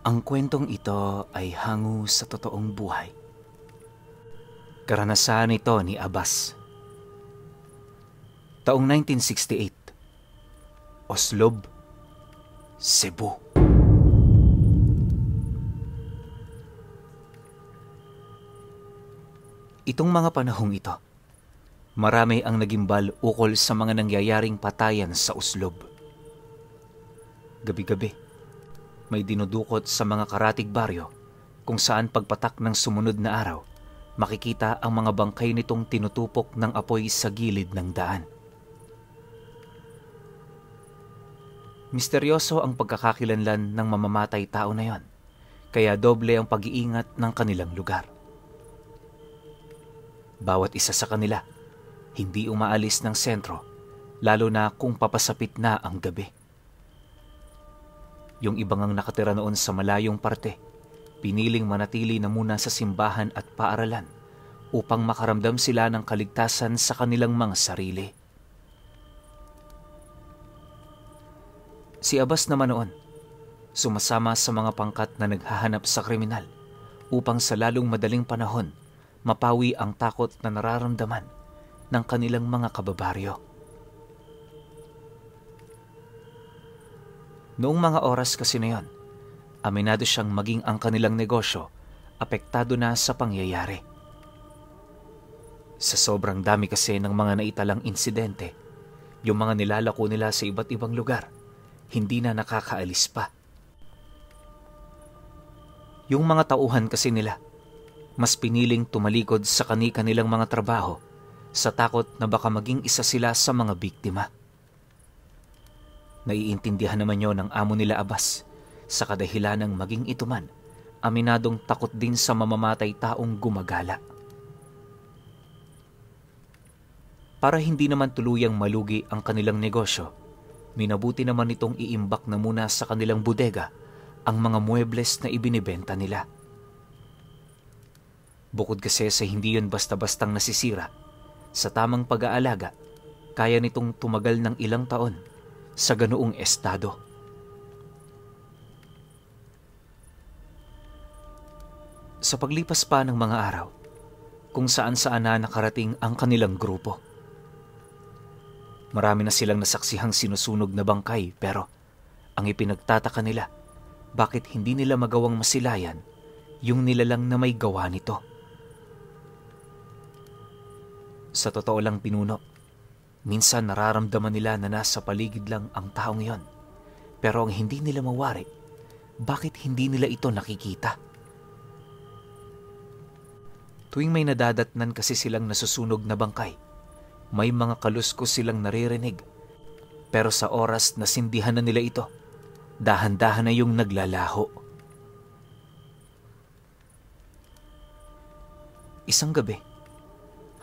Ang kwentong ito ay hango sa totoong buhay. Karanasan ito ni Abbas. Taong 1968, Oslob, Cebu. Itong mga panahong ito, marami ang nagimbal ukol sa mga nangyayaring patayan sa Oslob. Gabi-gabi, may dinudukot sa mga karatig baryo kung saan pagpatak ng sumunod na araw, makikita ang mga bangkay nitong tinutupok ng apoy sa gilid ng daan. Misteryoso ang pagkakakilanlan ng mamamatay tao na yon, kaya doble ang pag-iingat ng kanilang lugar. Bawat isa sa kanila, hindi umaalis ng sentro, lalo na kung papasapit na ang gabi. Yung ibang ang nakatira noon sa malayong parte, piniling manatili na muna sa simbahan at paaralan upang makaramdam sila ng kaligtasan sa kanilang mga sarili. Si Abbas naman noon, sumasama sa mga pangkat na naghahanap sa kriminal upang sa lalong madaling panahon mapawi ang takot na nararamdaman ng kanilang mga kababaryo. Noong mga oras kasi na yon, aminado siyang maging ang kanilang negosyo apektado na sa pangyayari. Sa sobrang dami kasi ng mga naitalang insidente, yung mga nilalako nila sa iba't ibang lugar, hindi na nakakaalis pa. Yung mga tauhan kasi nila, mas piniling tumalikod sa kani-kanilang mga trabaho sa takot na baka maging isa sila sa mga biktima. Naiintindihan naman yon ng amo nila Abbas sa kadahilanang maging ito man, aminadong takot din sa mamamatay taong gumagala. Para hindi naman tuluyang malugi ang kanilang negosyo, minabuti naman itong iimbak na muna sa kanilang bodega ang mga muebles na ibinibenta nila. Bukod kasi sa hindi yun basta-bastang nasisira, sa tamang pag-aalaga, kaya nitong tumagal ng ilang taon sa ganoong estado. Sa paglipas pa ng mga araw, kung saan-saan na nakarating ang kanilang grupo. Marami na silang nasaksihang sinusunog na bangkay, pero ang ipinagtataka nila, bakit hindi nila magawang masilayan yung nilalang na may gawa nito. Sa totoo lang pinuno, minsan nararamdaman nila na nasa paligid lang ang taong yon. Pero ang hindi nila mawari, bakit hindi nila ito nakikita? Tuwing may nadadatnan kasi silang nasusunog na bangkay, may mga kaluskos silang naririnig. Pero sa oras na sindihan na nila ito, dahan-dahan na yung naglalaho. Isang gabi,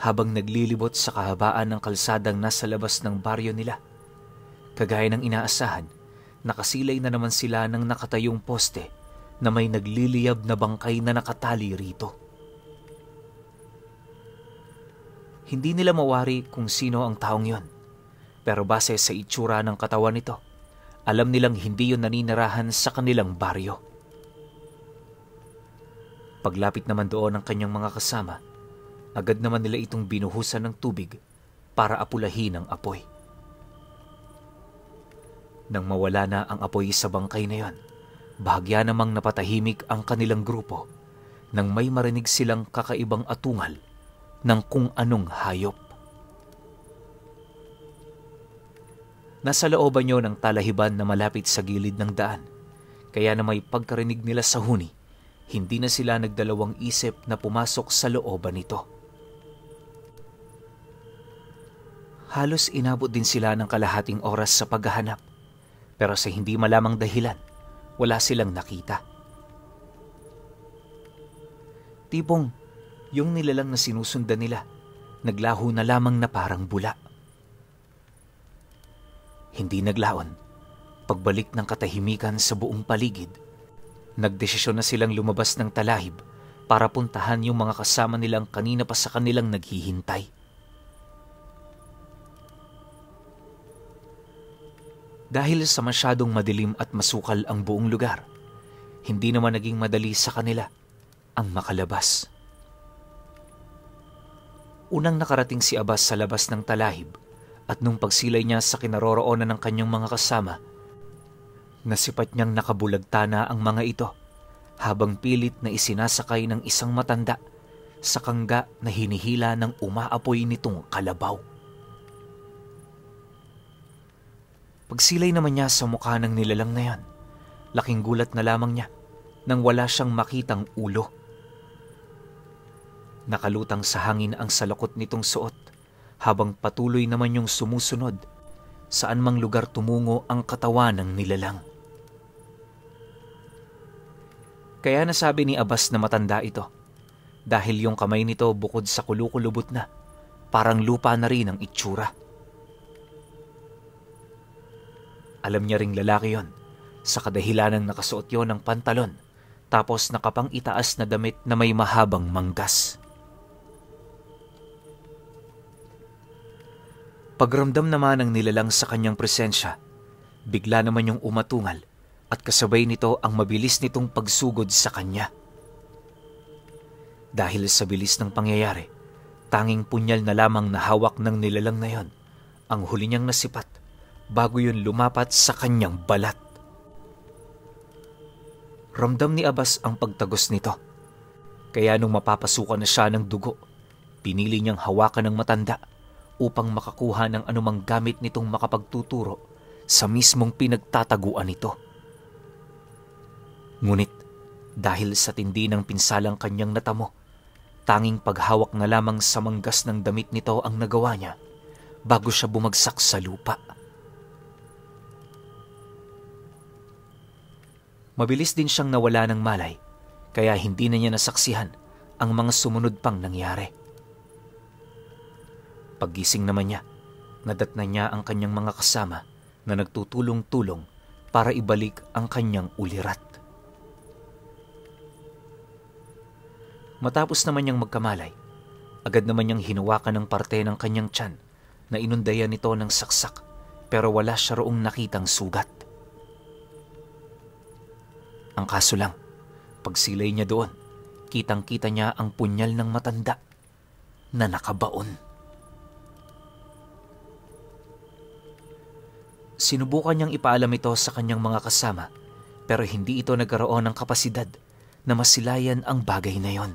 habang naglilibot sa kahabaan ng kalsadang nasa labas ng baryo nila, kagaya ng inaasahan, nakasilay na naman sila ng nakatayong poste na may nagliliyab na bangkay na nakatali rito. Hindi nila mawari kung sino ang taong yon, pero base sa itsura ng katawan nito, alam nilang hindi yun naninirahan sa kanilang baryo. Paglapit naman doon ng kanyang mga kasama, agad naman nila itong binuhusan ng tubig para apulahin ang apoy. Nang mawala na ang apoy sa bangkay na yon, bahagya namang napatahimik ang kanilang grupo nang may marinig silang kakaibang atungal ng kung anong hayop. Nasa looban nyo ng talahiban na malapit sa gilid ng daan, kaya na may pagkarinig nila sa huni, hindi na sila nagdalawang isip na pumasok sa looban nito. Halos inabot din sila ng kalahating oras sa paghahanap, pero sa hindi malamang dahilan, wala silang nakita. Tipong, yung nilalang na sinusundan nila, naglaho na lamang na parang bula. Hindi naglaon. Pagbalik ng katahimikan sa buong paligid, nagdesisyon na silang lumabas ng talahib para puntahan yung mga kasama nilang kanina pa sa kanilang naghihintay. Dahil sa masyadong madilim at masukal ang buong lugar, hindi naman naging madali sa kanila ang makalabas. Unang nakarating si Abbas sa labas ng talahib at nung pagsilay niya sa kinaroroonan ng kanyang mga kasama, nasipat niyang nakabulagta na ang mga ito habang pilit na isinasakay ng isang matanda sa kangga na hinihila ng umaapoy nitong kalabaw. Pagsilay naman niya sa mukha ng nilalang na yan, laking gulat na lamang niya nang wala siyang makitang ulo. Nakalutang sa hangin ang salakot nitong suot habang patuloy naman yung sumusunod saan mang lugar tumungo ang katawan ng nilalang. Kaya nasabi ni Abbas na matanda ito dahil yung kamay nito bukod sa kulukulubot na, parang lupa na rin ang itsura. Alam niya ring lalaki yon sa kadahilanang nakasuot yon ng pantalon tapos nakapang itaas na damit na may mahabang manggas. Pagramdam naman ng nilalang sa kanyang presensya, bigla naman yung umatungal at kasabay nito ang mabilis nitong pagsugod sa kanya. Dahil sa bilis ng pangyayari, tanging punyal na lamang na hawak ng nilalang na yon ang huli niyang nasipat bago yun lumapat sa kanyang balat. Ramdam ni Abbas ang pagtagos nito, kaya nung mapapasukan na siya ng dugo, pinili niyang hawakan ng matanda upang makakuha ng anumang gamit nitong makapagtuturo sa mismong pinagtataguan nito. Ngunit dahil sa tindi ng pinsalang kanyang natamo, tanging paghawak na lamang sa manggas ng damit nito ang nagawa niya bago siya bumagsak sa lupa. Mabilis din siyang nawala ng malay, kaya hindi na niya nasaksihan ang mga sumunod pang nangyari. Paggising naman niya, nadatnan niya ang kanyang mga kasama na nagtutulong-tulong para ibalik ang kanyang ulirat. Matapos naman niyang magkamalay, agad naman niyang hinawakan ng parte ng kanyang tiyan na inundayan nito ng saksak pero wala siya roong nakitang sugat. Ang kaso lang, pagsilay niya doon, kitang-kita niya ang punyal ng matanda na nakabaon. Sinubukan niyang ipaalam ito sa kanyang mga kasama pero hindi ito nagkaroon ng kapasidad na masilayan ang bagay na yon.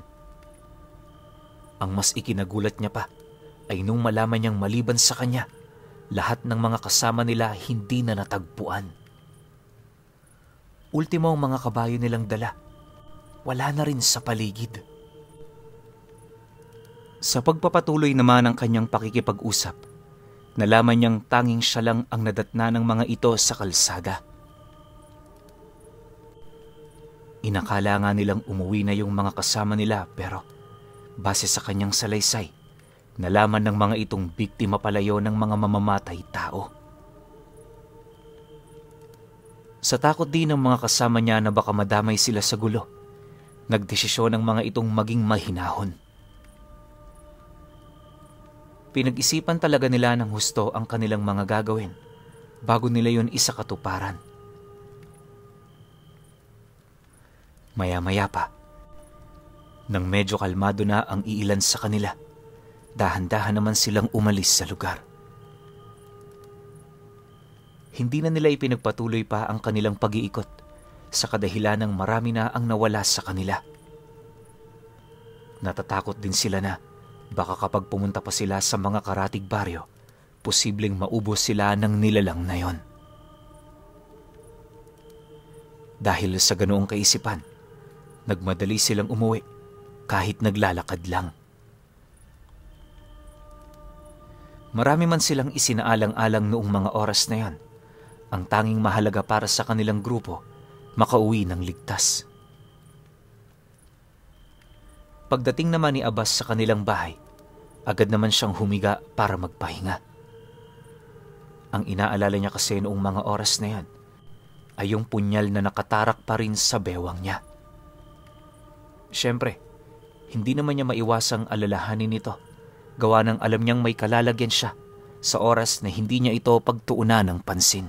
Ang mas ikinagulat niya pa ay nung malaman niyang maliban sa kanya, lahat ng mga kasama nila hindi na natagpuan. Ultimo ang mga kabayo nilang dala, wala na rin sa paligid. Sa pagpapatuloy naman ng kanyang pakikipag-usap, nalaman niyang tanging siya lang ang nadatna ng mga ito sa kalsada. Inakala nga nilang umuwi na yung mga kasama nila pero base sa kanyang salaysay, nalaman ng mga itong biktima pala yun ng mga mamamatay tao. Sa takot din ng mga kasama niya na baka madamay sila sa gulo, nagdesisyon ng mga itong maging mahinahon. Pinag-isipan talaga nila ng husto ang kanilang mga gagawin bago nila yun isakatuparan. Maya-maya pa, nang medyo kalmado na ang iilan sa kanila, dahan-dahan naman silang umalis sa lugar. Hindi na nila ipinagpatuloy pa ang kanilang pag-iikot sa kadahilan ng marami na ang nawala sa kanila. Natatakot din sila na baka kapag pumunta pa sila sa mga karatig baryo, posibleng maubos sila ng nilalang na yon. Dahil sa ganoong kaisipan, nagmadali silang umuwi kahit naglalakad lang. Marami man silang isinaalang-alang noong mga oras na yon. Ang tanging mahalaga para sa kanilang grupo, makauwi ng ligtas. Pagdating naman ni Abbas sa kanilang bahay, agad naman siyang humiga para magpahinga. Ang inaalala niya kasi noong mga oras na yan ay yung punyal na nakatarak pa rin sa bewang niya. Siyempre, hindi naman niya maiwasang alalahanin ito, gawa ng alam niyang may kalalagyan siya sa oras na hindi niya ito pagtuunan ng pansin.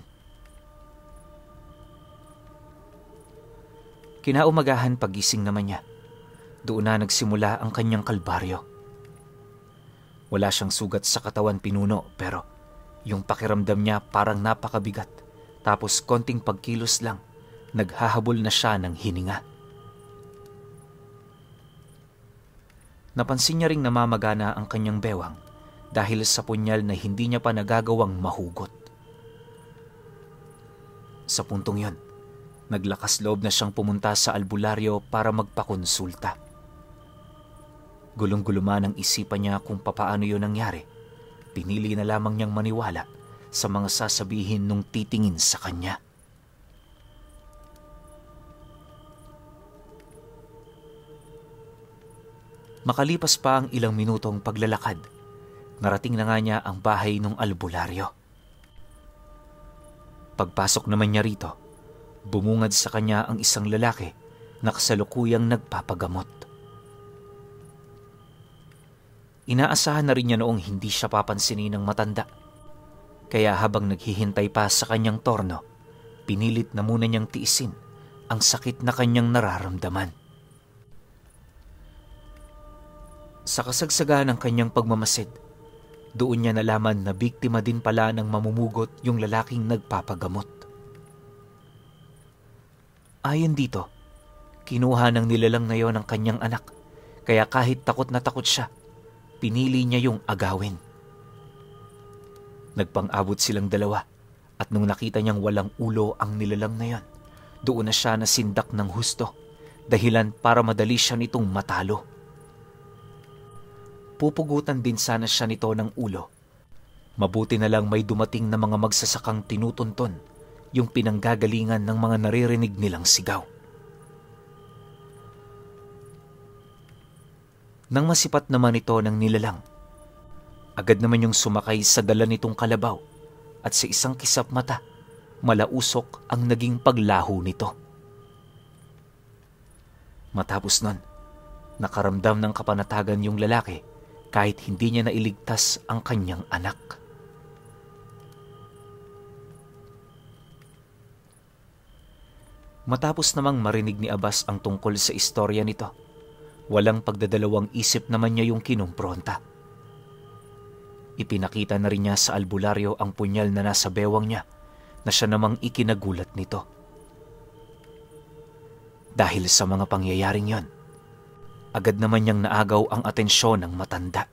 Kinaumagahan pagising naman niya, doon na nagsimula ang kanyang kalbaryo. Wala siyang sugat sa katawan pinuno pero yung pakiramdam niya parang napakabigat, tapos konting pagkilos lang, naghahabol na siya ng hininga. Napansin niya ring namamagana ang kanyang bewang dahil sa punyal na hindi niya pa nagagawang mahugot. Sa puntong yon, naglakas loob na siyang pumunta sa albularyo para magpakonsulta. Gulong-guluman ang isipan niya kung papaano yun nangyari. Pinili na lamang niyang maniwala sa mga sasabihin nung titingin sa kanya. Makalipas pa ang ilang minutong paglalakad, narating na nga niya ang bahay ng albularyo. Pagpasok naman niya rito, bumungad sa kanya ang isang lalaki na kasalukuyang nagpapagamot. Inaasahan na rin niya noong hindi siya papansinin ng matanda. Kaya habang naghihintay pa sa kanyang torno, pinilit na muna niyang tiisin ang sakit na kanyang nararamdaman. Sa kasagsagan ng kanyang pagmamasid, doon niya nalaman na biktima din pala ng mamumugot yung lalaking nagpapagamot. Ayon dito, kinuha ng nilalang na yon ang kanyang anak, kaya kahit takot na takot siya, pinili niya yung agawin. Nagpang-abot silang dalawa at nung nakita niyang walang ulo ang nilalang na yon, doon na siya nasindak ng husto, dahilan para madali siya nitong matalo. Pupugutan din sana siya nito ng ulo. Mabuti na lang may dumating na mga magsasakang tinutunton yung pinanggagalingan ng mga naririnig nilang sigaw. Nang masipat naman ito ng nilalang, agad naman yung sumakay sa dala nitong kalabaw at sa isang kisap mata, malausok ang naging paglaho nito. Matapos nun, nakaramdam ng kapanatagan yung lalaki kahit hindi niya nailigtas ang kanyang anak. Matapos namang marinig ni Abbas ang tungkol sa istorya nito, walang pagdadalawang isip naman niya yung kinumpronta. Ipinakita na rin niya sa albularyo ang punyal na nasa bewang niya na siya namang ikinagulat nito. Dahil sa mga pangyayaring yon, agad naman niyang naagaw ang atensyon ng matanda.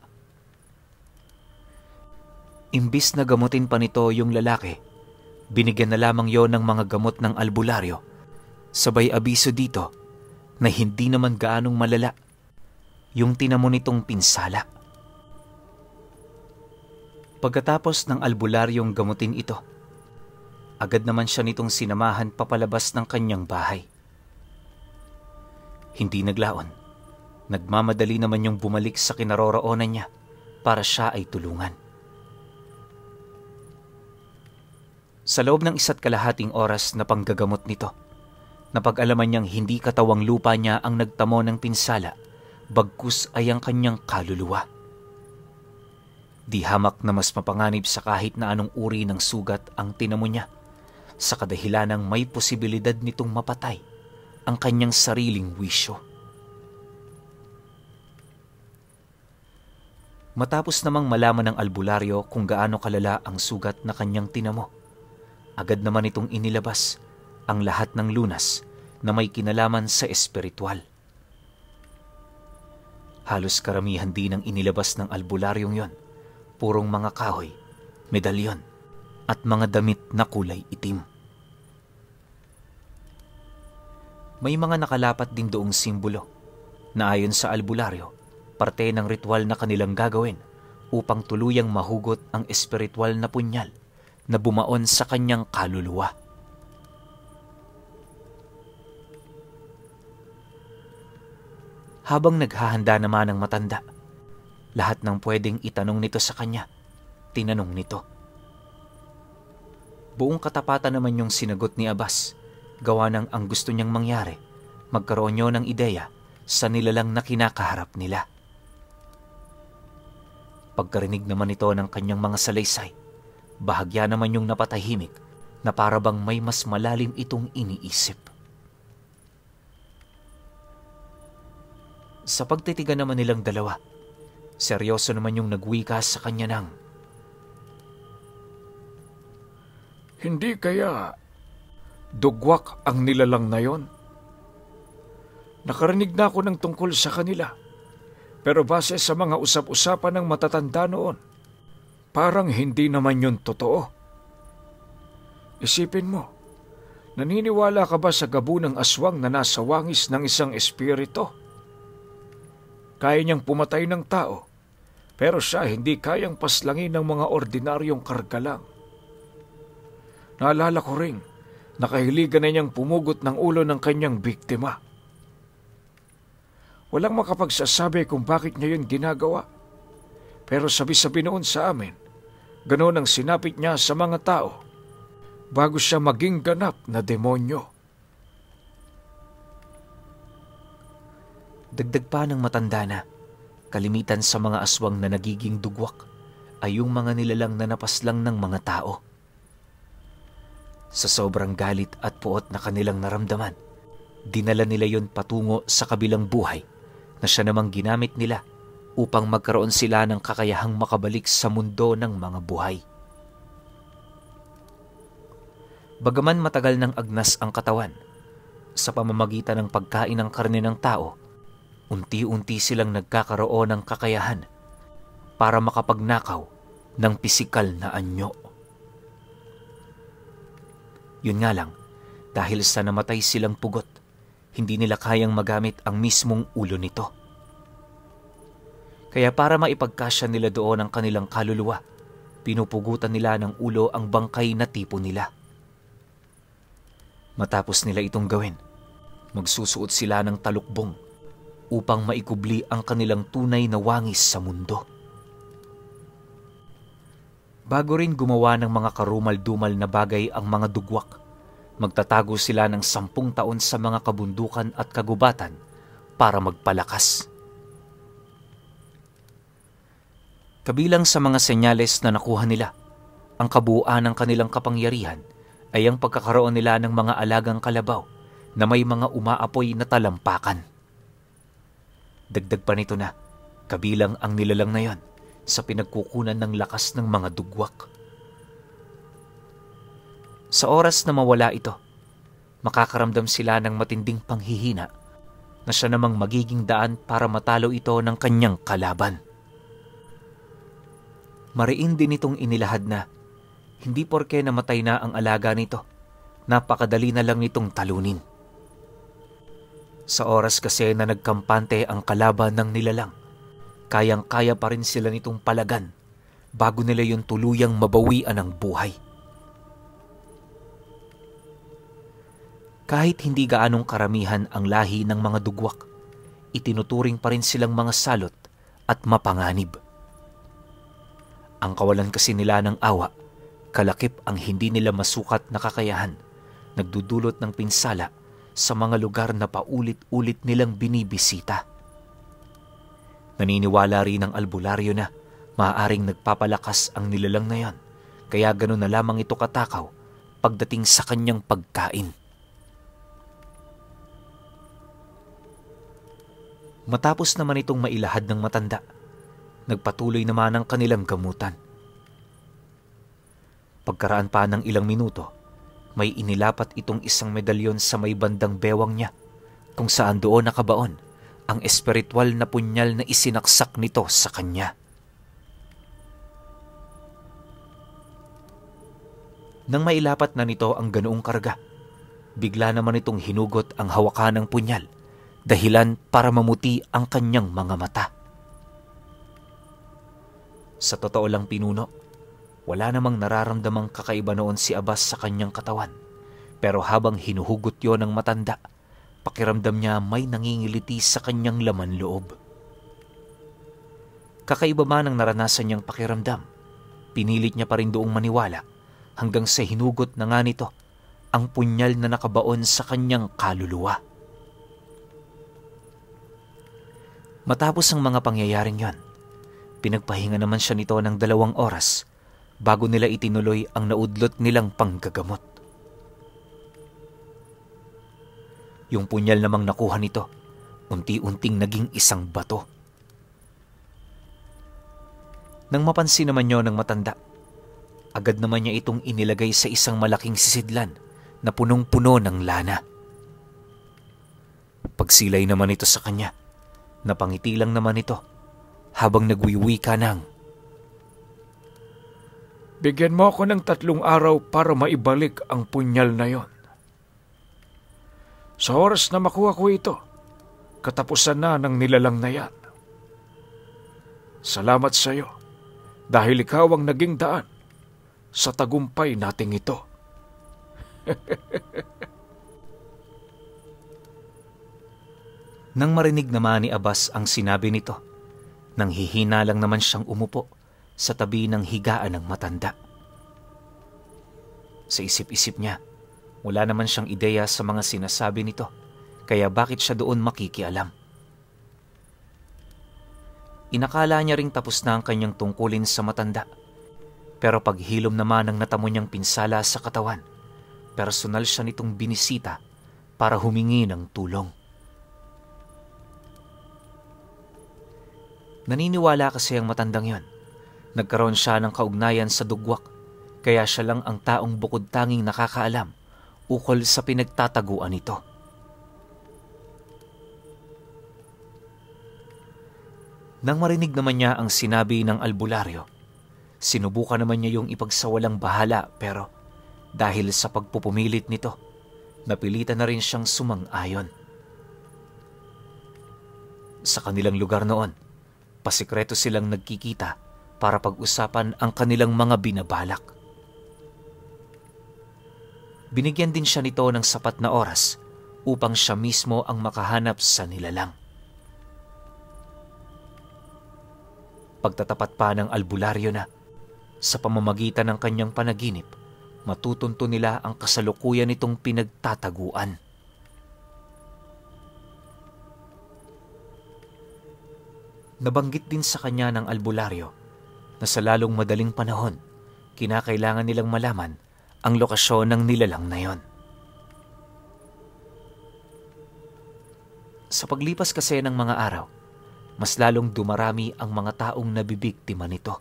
Imbis na gamutin pa nito yung lalaki, binigyan na lamang yon ng mga gamot ng albularyo. Sabay abiso dito na hindi naman gaanong malala yung tinamo nitong pinsala. Pagkatapos ng albularyong gamutin ito, agad naman siya nitong sinamahan papalabas ng kanyang bahay. Hindi naglaon, nagmamadali naman yung bumalik sa kinaroroonan niya para siya ay tulungan. Sa loob ng 1.5 oras na panggagamot nito, napag-alaman niyang hindi katawang lupa niya ang nagtamo ng pinsala, bagkus ay ang kanyang kaluluwa. Di hamak na mas mapanganib sa kahit na anong uri ng sugat ang tinamo niya, sa kadahilanang may posibilidad nitong mapatay ang kanyang sariling wisyo. Matapos namang malaman ng albularyo kung gaano kalala ang sugat na kanyang tinamo, agad naman itong inilabas ang lahat ng lunas na may kinalaman sa espiritual. Halos karamihan din ang inilabas ng albularyong yon, purong mga kahoy, medalyon, at mga damit na kulay itim. May mga nakalapat din doong simbolo na ayon sa albularyo, parte ng ritual na kanilang gagawin upang tuluyang mahugot ang espiritual na punyal na bumaon sa kanyang kaluluwa. Habang naghahanda naman ang matanda, lahat ng pwedeng itanong nito sa kanya, tinanong nito. Buong katapatan naman yung sinagot ni Abbas, gawa ng ang gusto niyang mangyari, magkaroon niyo ng ideya sa nilalang na kinakaharap nila. Pagkarinig naman ito ng kanyang mga salaysay, bahagya naman yung napatahimik na para bang may mas malalim itong iniisip. Sa pagtitigan naman nilang dalawa, seryoso naman yung nagwika sa kanya ng, Hindi kaya dugwak ang nilalang na yon? Nakarinig na ako ng tungkol sa kanila. Pero base sa mga usap-usapan ng matatanda noon, parang hindi naman yun totoo. Isipin mo, naniniwala ka ba sa gabo ng aswang na nasa wangis ng isang espiritu? Kaya niyang pumatay ng tao, pero siya hindi kayang paslangin ng mga ordinaryong karga lang. Naalala ko ring, nakahiligan na niyang pumugot ng ulo ng kanyang biktima. Walang makapagsasabi kung bakit niya yun ginagawa. Pero sabi-sabi noon sa amin, ganoon ang sinapit niya sa mga tao bago siya maging ganap na demonyo. Dagdag pa ng matanda na, kalimitan sa mga aswang na nagiging dugwak ay yung mga nilalang na napaslang ng mga tao. Sa sobrang galit at puot na kanilang naramdaman, dinala nila yon patungo sa kabilang buhay na siya namang ginamit nila upang magkaroon sila ng kakayahang makabalik sa mundo ng mga buhay. Bagaman matagal ng agnas ang katawan, sa pamamagitan ng pagkain ng karne ng tao, unti-unti silang nagkakaroon ng kakayahan para makapagnakaw ng pisikal na anyo. Yun nga lang, dahil sa namatay silang pugot, hindi nila kayang magamit ang mismong ulo nito. Kaya para maipagkasya nila doon ang kanilang kaluluwa, pinupugutan nila ng ulo ang bangkay na tipo nila. Matapos nila itong gawin, magsusuot sila ng talukbong upang maikubli ang kanilang tunay na wangis sa mundo. Bago rin gumawa ng mga karumal-dumal na bagay ang mga dugwak, magtatago sila ng 10 taon sa mga kabundukan at kagubatan para magpalakas. Kabilang sa mga senyales na nakuha nila, ang kabuuan ng kanilang kapangyarihan ay ang pagkakaroon nila ng mga alagang kalabaw na may mga umaapoy na talampakan. Dagdag pa nito na, kabilang ang nilalang na yon sa pinagkukunan ng lakas ng mga dugwak. Sa oras na mawala ito, makakaramdam sila ng matinding panghihina na siya namang magiging daan para matalo ito ng kanyang kalaban. Mariin din itong inilahad na hindi porke namatay na ang alaga nito, napakadali na lang nitong talunin. Sa oras kasi na nagkampante ang kalaban ng nilalang, kayang-kaya pa rin sila nitong palagan bago nila yung tuluyang mabawian ng buhay. Kahit hindi gaanong karamihan ang lahi ng mga dugwak, itinuturing pa rin silang mga salot at mapanganib. Ang kawalan kasi nila ng awa, kalakip ang hindi nila masukat na kakayahan, nagdudulot ng pinsala sa mga lugar na paulit-ulit nilang binibisita. Naniniwala rin ang albularyo na maaaring nagpapalakas ang nilalang na yon, kaya gano'n na lamang ito katakaw pagdating sa kanyang pagkain. Matapos naman itong mailahad ng matanda, nagpatuloy naman ang kanilang gamutan. Pagkaraan pa ng ilang minuto, may inilapat itong isang medalyon sa may bandang bewang niya, kung saan doon nakabaon ang espiritual na punyal na isinaksak nito sa kanya. Nang mailapat na nito ang ganoong karga, bigla naman itong hinugot ang hawakan ng punyal, dahilan para mamuti ang kanyang mga mata. Sa totoo lang pinuno, wala namang nararamdamang kakaiba noon si Abbas sa kanyang katawan, pero habang hinuhugot yon ng matanda, pakiramdam niya may nangingiliti sa kanyang laman loob. Kakaiba man ang naranasan niyang pakiramdam, pinilit niya pa rin doong maniwala hanggang sa hinugot na nga nito ang punyal na nakabaon sa kanyang kaluluwa. Matapos ang mga pangyayaring yon, pinagpahinga naman siya nito ng 2 oras bago nila itinuloy ang naudlot nilang panggagamot. Yung punyal namang nakuha nito unti-unting naging isang bato. Nang mapansin naman niyo ng matanda, agad naman niya itong inilagay sa isang malaking sisidlan na punong-puno ng lana. Pagsilay naman ito sa kanya, napangiti lang naman ito habang nagwiwika ng, "Bigyan mo ako ng 3 araw para maibalik ang punyal na yon. Sa oras na makuha ko ito, katapusan na ng nilalang na yan. Salamat sa iyo dahil ikaw ang naging daan sa tagumpay nating ito." Nang marinig naman ni Abbas ang sinabi nito, nang hihina lang naman siyang umupo sa tabi ng higaan ng matanda. Sa isip-isip niya, wala naman siyang ideya sa mga sinasabi nito, kaya bakit siya doon makikialam? Inakala niya ring tapos na ang kanyang tungkulin sa matanda, pero paghilom naman ng natamo niyang pinsala sa katawan, personal siya nitong binisita para humingi ng tulong. Naniniwala kasi ang matandang yon. Nagkaroon siya ng kaugnayan sa dugwak, kaya siya lang ang taong bukod tanging nakakaalam ukol sa pinagtataguan nito. Nang marinig naman niya ang sinabi ng albularyo, sinubukan naman niya yung ipagsawalang bahala, pero dahil sa pagpupumilit nito, napilitan na rin siyang sumang-ayon. Sa kanilang lugar noon, pasikreto silang nagkikita para pag-usapan ang kanilang mga binabalak. Binigyan din siya nito ng sapat na oras upang siya mismo ang makahanap sa nilalang. Pagtatapat pa ng albularyo na, sa pamamagitan ng kanyang panaginip, matutunto nila ang kasalukuyan nitong pinagtataguan. Nabanggit din sa kanya ng albularyo na sa lalong madaling panahon, kinakailangan nilang malaman ang lokasyon ng nilalang na yon. Sa paglipas kasi ng mga araw, mas lalong dumarami ang mga taong nabibiktima nito.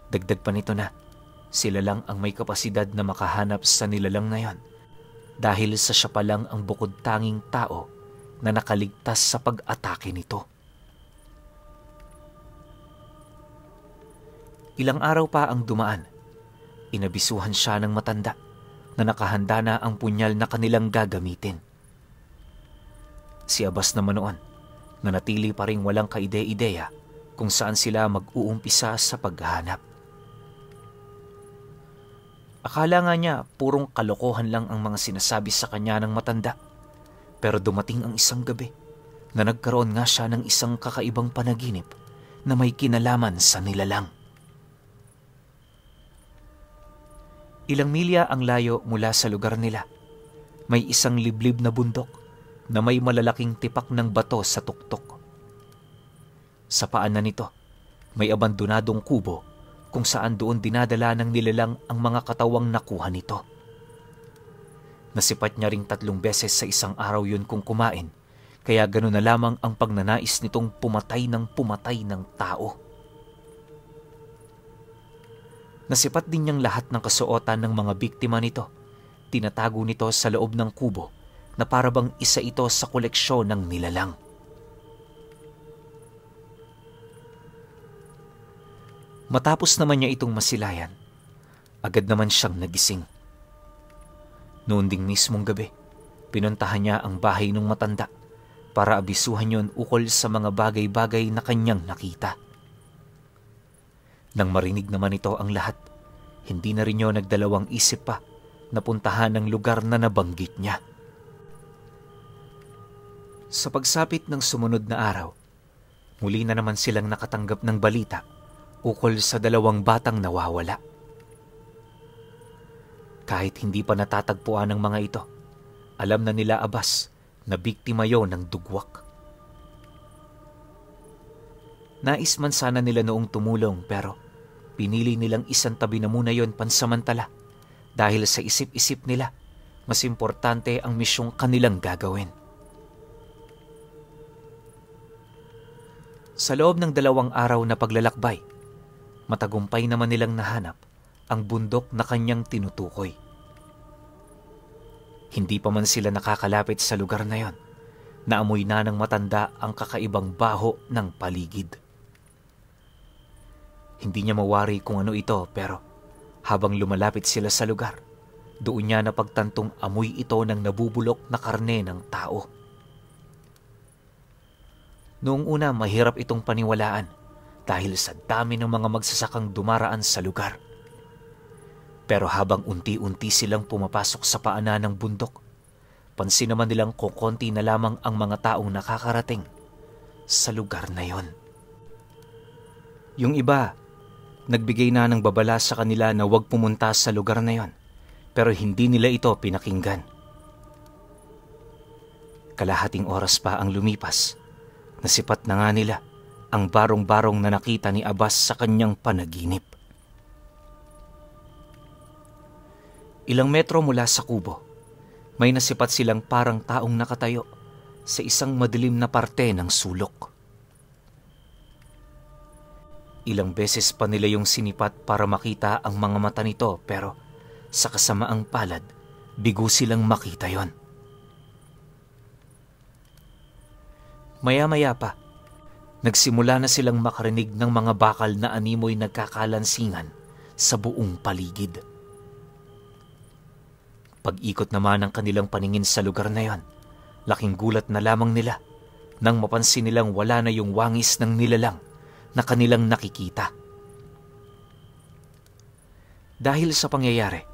Dagdag pa nito na sila lang ang may kapasidad na makahanap sa nilalang na yon dahil sa siya pa lang ang bukod tanging tao na nakaligtas sa pag-atake nito. Ilang araw pa ang dumaan, inabisuhan siya ng matanda na nakahanda na ang punyal na kanilang gagamitin. Si Abbas naman noon, nanatili pa rin walang kaide-ideya kung saan sila mag-uumpisa sa paghahanap. Akala nga niya purong kalokohan lang ang mga sinasabi sa kanya ng matanda, pero dumating ang isang gabi na nagkaroon nga siya ng isang kakaibang panaginip na may kinalaman sa nilalang. Ilang milya ang layo mula sa lugar nila. May isang liblib na bundok na may malalaking tipak ng bato sa tuktok. Sa paanan nito, may abandonadong kubo kung saan doon dinadala ng nilalang ang mga katawang nakuha nito. Nasipat niya ring 3 beses sa isang araw yun kung kumain, kaya gano'n na lamang ang pagnanais nitong pumatay ng tao. Nasipat din niyang lahat ng kasuotan ng mga biktima nito. Tinatago nito sa loob ng kubo na parabang isa ito sa koleksyon ng nilalang. Matapos naman niya itong masilayan, agad naman siyang nagising. Noon ding mismong gabi, pinuntahan niya ang bahay ng matanda para abisuhan yon ukol sa mga bagay-bagay na kanyang nakita. Nang marinig naman ito ang lahat, hindi na rin niya nagdalawang isip pa na puntahan ang lugar na nabanggit niya. Sa pagsapit ng sumunod na araw, muli na naman silang nakatanggap ng balita ukol sa 2 batang nawawala. Kahit hindi pa natatagpuan ng mga ito, alam na nila Abbas na biktima yon ng dugwak. Nais man sana nila noong tumulong, pero pinili nilang isang tabi na muna yon pansamantala dahil sa isip-isip nila mas importante ang misyong kanilang gagawin. Sa loob ng 2 araw na paglalakbay, matagumpay naman nilang nahanap ang bundok na kanyang tinutukoy. Hindi pa man sila nakakalapit sa lugar na yon, naamoy na ng matanda ang kakaibang baho ng paligid. Hindi niya mawari kung ano ito, pero habang lumalapit sila sa lugar, doon niya napagtantong amoy ito ng nabubulok na karne ng tao. Noong una, mahirap itong paniwalaan dahil sa dami ng mga magsasakang dumaraan sa lugar. Pero habang unti-unti silang pumapasok sa paanan ng bundok, pansin naman nilang kukonti na lamang ang mga taong nakakarating sa lugar na yon. Yung iba, nagbigay na ng babala sa kanila na huwag pumunta sa lugar na yon, pero hindi nila ito pinakinggan. Kalahating oras pa ang lumipas, nasipat na nga nila ang barong-barong na nakita ni Abbas sa kanyang panaginip. Ilang metro mula sa kubo, may nasipat silang parang taong nakatayo sa isang madilim na parte ng sulok. Ilang beses pa nila yung sinipat para makita ang mga mata nito, pero sa kasamaang palad, bigo silang makita yon. Maya-maya pa, nagsimula na silang makarinig ng mga bakal na animoy nagkakalansingan sa buong paligid. Pag-ikot naman ng kanilang paningin sa lugar na yon, laking gulat na lamang nila nang mapansin nilang wala na yung wangis ng nilalang na kanilang nakikita. Dahil sa pangyayari,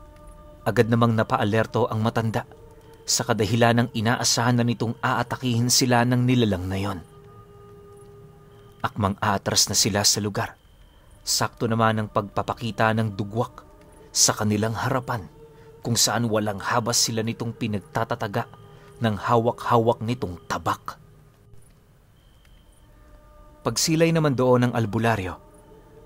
agad namang napaalerto ang matanda sa kadahilan ng inaasahan na nitong aatakihin sila ng nilalang na yon. Akmang aatras na sila sa lugar, sakto naman ang pagpapakita ng dugwak sa kanilang harapan, kung saan walang habas sila nitong pinagtatataga ng hawak-hawak nitong tabak. Pagsilay naman doon ng albularyo,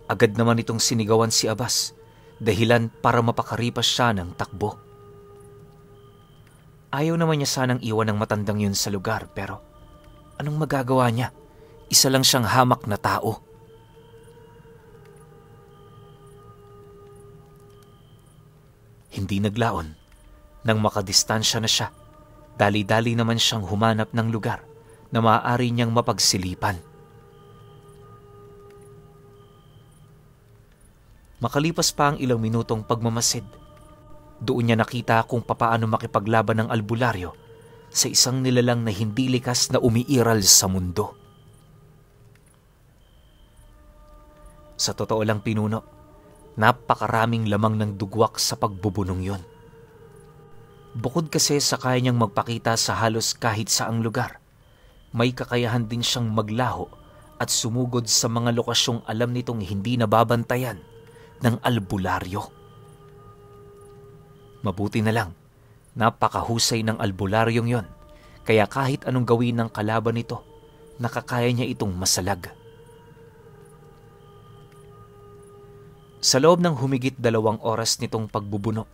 agad naman itong sinigawan si Abbas, dahilan para mapakaripas siya ng takbo. Ayaw naman niya sanang iwan ng matandang yun sa lugar, pero anong magagawa niya? Isa lang siyang hamak na tao. Hindi naglaon. Nang makadistansya na siya, dali-dali naman siyang humanap ng lugar na maaari niyang mapagsilipan. Makalipas pa ang ilang minutong pagmamasid, doon niya nakita kung papaano makipaglaban ng albularyo sa isang nilalang na hindi likas na umiiral sa mundo. Sa totoo lang, pinuno, napakaraming lamang ng dugwak sa pagbubunong yon. Bukod kasi sa kaya niyang magpakita sa halos kahit saang lugar, may kakayahan din siyang maglaho at sumugod sa mga lokasyong alam nitong hindi nababantayan ng albularyo. Mabuti na lang, napakahusay ng albularyong yon, kaya kahit anong gawin ng kalaban nito, nakakaya niya itong masalag. Sa loob ng humigit 2 oras nitong pagbubuno,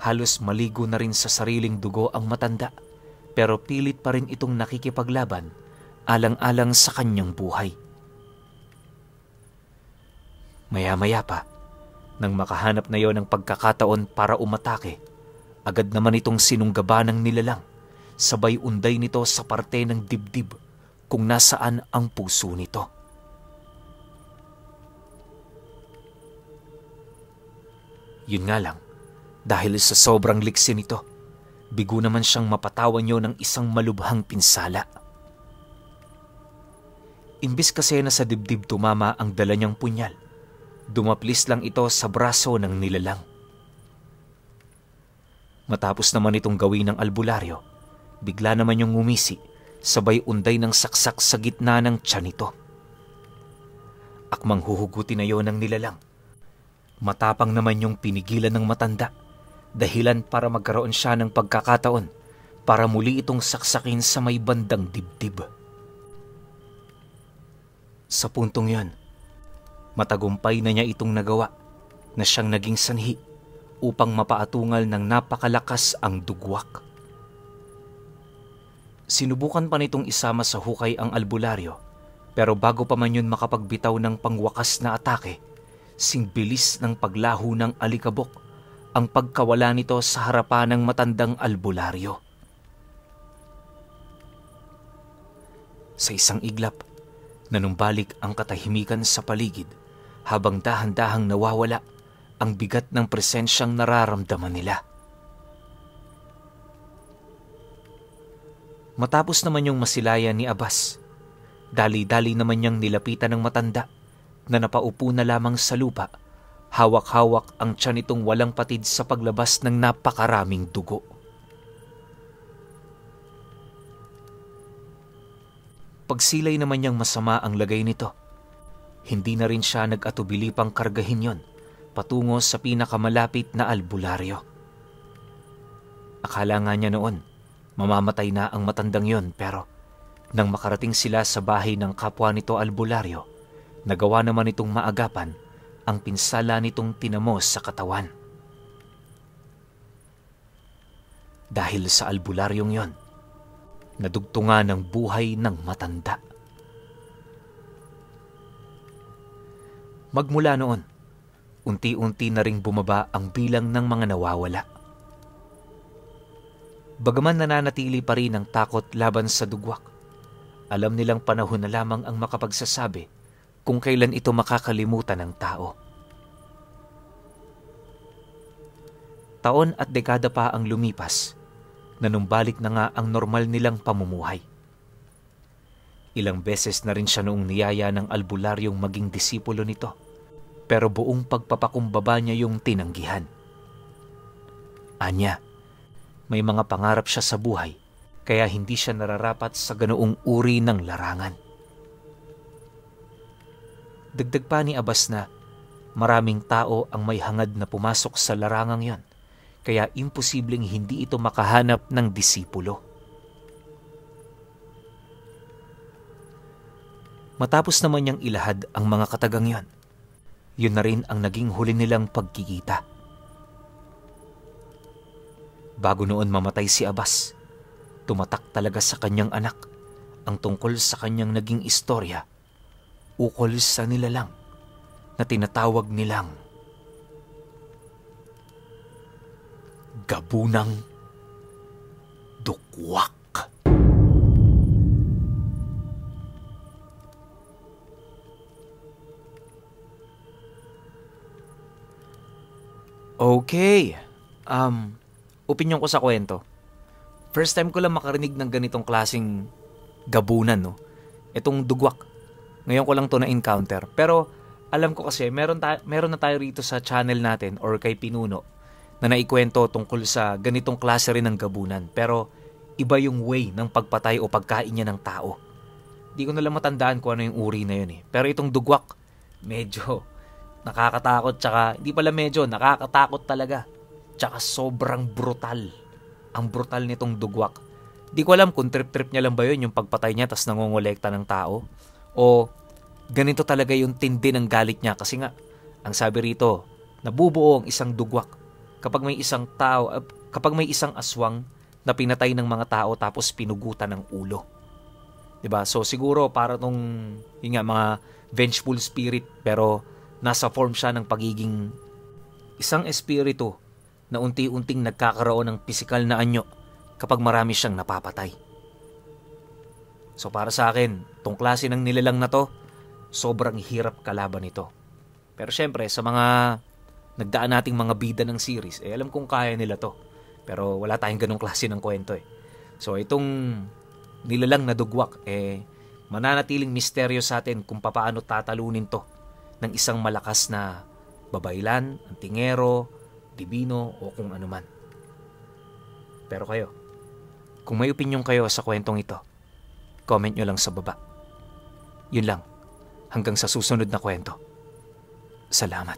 halos maligo na rin sa sariling dugo ang matanda, pero pilit pa rin itong nakikipaglaban alang-alang sa kanyang buhay. Maya-maya pa, nang makahanap na yon ng pagkakataon para umatake, agad naman itong sinunggaban ng nilalang, sabay unday nito sa parte ng dibdib kung nasaan ang puso nito. Yun nga lang, dahil sa sobrang liksi nito, bigo naman siyang mapatawan niyo ng isang malubhang pinsala. Imbis kasi na sa dibdib tumama ang dala niyang punyal, dumaplis lang ito sa braso ng nilalang. Matapos naman itong gawin ng albularyo, bigla naman yung ngumisi, sabay unday ng saksak sa gitna ng tiyan nito. Akmang huhugutin na yon ng nilalang. Matapang naman yung pinigilan ng matanda, dahilan para magkaroon siya ng pagkakataon para muli itong saksakin sa may bandang dibdib. Sa puntong yon, matagumpay na niya itong nagawa na siyang naging sanhi upang mapaatungal ng napakalakas ang dugwak. Sinubukan pa nitong isama sa hukay ang albularyo, Pero bago pa man yun makapagbitaw ng pangwakas na atake, singbilis ng paglaho ng alikabok ang pagkawala nito sa harapan ng matandang albularyo. Sa isang iglap, nanumbalik ang katahimikan sa paligid habang dahan-dahang nawawala ang bigat ng presensyang nararamdaman nila. Matapos naman yung masilayan ni Abbas, dali-dali naman niyang nilapitan ng matanda na napaupo na lamang sa lupa, hawak-hawak ang tiyan nitong walang patid sa paglabas ng napakaraming dugo. Pagsilay naman niyang masama ang lagay nito, hindi na rin siya nag-atubili pang kargahin yon patungo sa pinakamalapit na albularyo. Akala nga niya noon, mamamatay na ang matandang yon, pero nang makarating sila sa bahay ng kapwa nito albularyo, nagawa naman itong maagapan ang pinsala nitong tinamo sa katawan. Dahil sa albularyong yon, nadugtungan ng buhay ng matanda. Magmula noon, unti-unti na ring bumaba ang bilang ng mga nawawala. Bagaman nananatili pa rin ang takot laban sa dugwak, alam nilang panahon na lamang ang makapagsasabi kung kailan ito makakalimutan ng tao. Taon at dekada pa ang lumipas, nanumbalik na nga ang normal nilang pamumuhay. Ilang beses na rin siya noong niyaya ng albularyong maging disipulo nito, pero buong pagpapakumbaba niya yung tinanggihan. Anya, may mga pangarap siya sa buhay, kaya hindi siya nararapat sa ganoong uri ng larangan. Dagdag pa ni Abbas na maraming tao ang may hangad na pumasok sa larangang yon, kaya imposibleng hindi ito makahanap ng disipulo. Matapos naman niyang ilahad ang mga katagang yon, yun na rin ang naging huli nilang pagkikita. Bago noon mamatay si Abbas, tumatak talaga sa kanyang anak ang tungkol sa kanyang naging istorya, ukol sa nilalang na tinatawag nilang Gabunang Dukwak. Okay. Opinyon ko sa kwento. First time ko lang makarinig ng ganitong klaseng gabunan, no? Itong dugwak. Ngayon ko lang to na-encounter. Pero alam ko kasi meron na tayo rito sa channel natin or kay Pinuno na naikwento tungkol sa ganitong klase rin ng gabunan. Pero iba yung way ng pagpatay o pagkain niya ng tao. Di ko na lang matandaan kung ano yung uri na yun eh. Pero itong dugwak, medyo nakakatakot, tsaka hindi pala medyo, nakakatakot talaga. Tsaka sobrang brutal. Ang brutal nitong dugwak. Di ko alam kung trip-trip niya lang ba yun, yung pagpatay niya tas nangongolekta ng tao. O ganito talaga yung tindi ng galit niya. Kasi nga, ang sabi rito, nabubuo ang isang dugwak kapag may isang aswang na pinatay ng mga tao tapos pinugutan ng ulo. Diba? So siguro para tong mga vengeful spirit, pero nasa form siya ng pagiging isang espiritu na unti-unting nagkakaroon ng pisikal na anyo kapag marami siyang napapatay. So para sa akin, tong klase ng nilalang na to, sobrang hirap kalaban ito. Pero syempre, sa mga nagdaan nating mga bida ng series, alam kong kaya nila to. Pero wala tayong ganong klase ng kwento eh. So itong nilalang na dugwak, mananatiling misteryo sa atin kung paano tatalunin to ng isang malakas na babaylan, antingero, dibino o kung anuman. Pero kayo, kung may opinyon kayo sa kwentong ito, comment nyo lang sa baba. Yun lang. Hanggang sa susunod na kwento. Salamat.